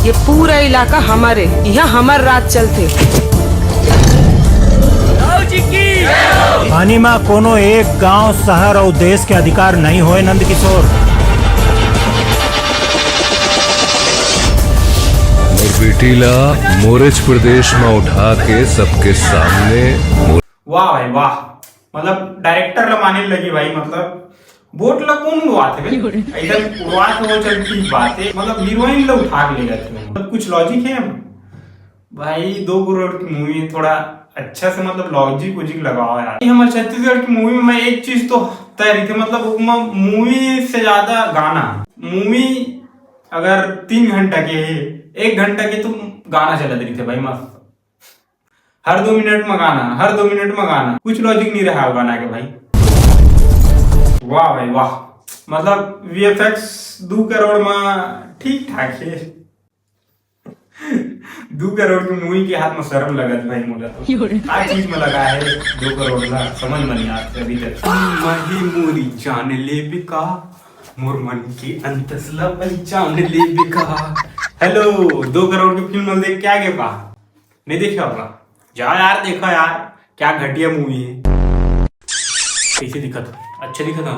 ये पूरा इलाका हमारे, यहाँ हमार राज चलते। पानी में कोनो एक गांव, शहर और देश के अधिकार नहीं होए नंद किशोर। मोर बेटी ला मोरेज प्रदेश में उठा के सबके सामने वाह भाई वाह, मतलब डायरेक्टर ला माने लगी भाई। मतलब बोट ला कौन उड़वाते भाई, इधर उड़वाते हो चल ठीक बात है। मतलब हीरोइन ला उठा के ले जाते हो, मतलब कुछ लॉजिक है भाई। 2 करोड़ की मूवी थोड़ा अच्छा से मतलब लॉजिक वॉजिक लगाओ यार। हमारे छत्तीसगढ़ की मूवी में एक चीज तो तय रही थी, मतलब मूवी से ज्यादा गाना। मूवी अगर 3 घंटा के है, 1 घंटा के तो गाना चला रही थे भाई मस्त। हर 2 मिनट में गाना, हर 2 मिनट में गाना, कुछ लॉजिक नहीं रहा गाना के भाई। वाह भाई वाह, मतलब VFX 2 करोड़ में ठीक ठाक है। 2 करोड़ की मूवी के हाथ में शर्म लगत भाई मुझे तो। क्या चीज में लगा है 2 करोड़ का समझ में नहीं आता अभी तक। मही मोरी जान ले बिका, मोर मन की अंतसला पहचान ले बिका। हेलो, 2 करोड़ की फिल्म देख के आ गए बा? नहीं देखे होगा? जाओ यार देखो यार, क्या घटिया मूवी है। कैसे दिखा था? अच्छा दिखा था।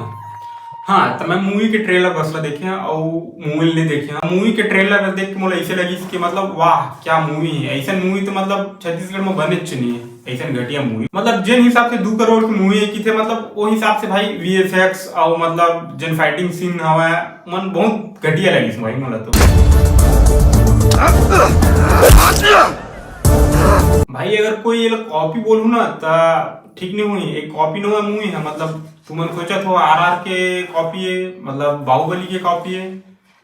हाँ तो मैं मूवी के ट्रेलर बसला देखे और मूवी नहीं देखे। मूवी के ट्रेलर देख के मुझे ऐसे लगी कि मतलब वाह क्या मूवी है। ऐसा मूवी तो मतलब छत्तीसगढ़ में बने नहीं है, ऐसा घटिया मूवी। मतलब जिन हिसाब से 2 करोड़ की मूवी है की थे, मतलब वो हिसाब से भाई VFX और मतलब जिन फाइटिंग सीन हवा मन बहुत घटिया लगी भाई मुझे तो। भाई अगर कोई ये कॉपी बोलू ना तो ठीक नहीं हुई। एक कॉपी नो मूवी है, मतलब तुम सोचा तो RR के कॉपी है, मतलब बाहुबली के कॉपी है।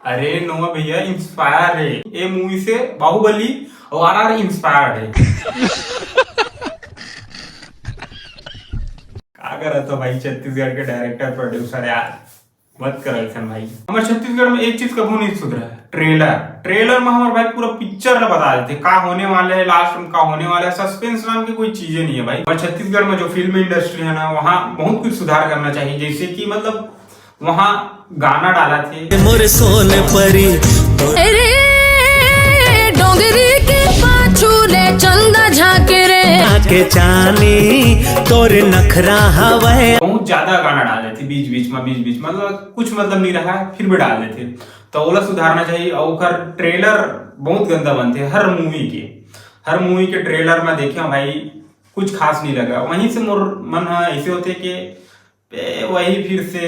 अरे नो भैया, इंस्पायर है ये मूवी से। बाहुबली और RR इंस्पायर्ड है। क्या कर रहा था भाई छत्तीसगढ़ के डायरेक्टर प्रोड्यूसर यार, मत कर ऐसा भाई। हमारे छत्तीसगढ़ में एक चीज कभी नहीं सुधरा, ट्रेलर में हमारे भाई पूरा पिक्चर ला बता देते क्या होने वाले है, लास्ट में क्या होने वाला है। सस्पेंस नाम की कोई चीजें नहीं है भाई। और छत्तीसगढ़ में जो फिल्म इंडस्ट्री है ना, वहाँ बहुत कुछ सुधार करना चाहिए। जैसे कि मतलब वहाँ गाना डाला थे मोरे सोने परी डोंगरी के पाछूले चंदा झाके रे आके चानी तोरे नखरा हवे। बहुत ज्यादा गाना डाल देते बीच बीच में, मतलब कुछ मतलब नहीं रहा फिर भी डाल देते, तो ओला सुधारना चाहिए। और ट्रेलर बहुत गंदा बनते हैं हर मूवी के ट्रेलर में देखे भाई, कुछ खास नहीं लगा। वहीं से मोर मन ऐसे होते कि वही फिर से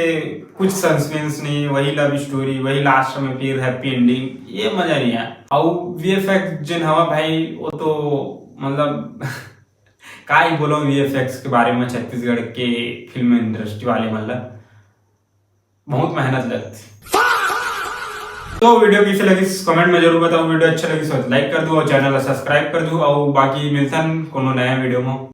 कुछ सस्पेंस नहीं, वही लव स्टोरी, वही लास्ट में फिर हैप्पी एंडिंग, ये मजा नहीं है। और VFX जिन हवा भाई वो तो मतलब का ही बोलो VFX के बारे में। छत्तीसगढ़ के फिल्म इंडस्ट्री वाले मतलब बहुत मेहनत लगती। तो वीडियो कैसे लगी कमेंट में जरूर बताओ। वीडियो अच्छा लगी तो लाइक कर दो और चैनल सब्सक्राइब कर दो। और बाकी मिलता है कोनो नया वीडियो में।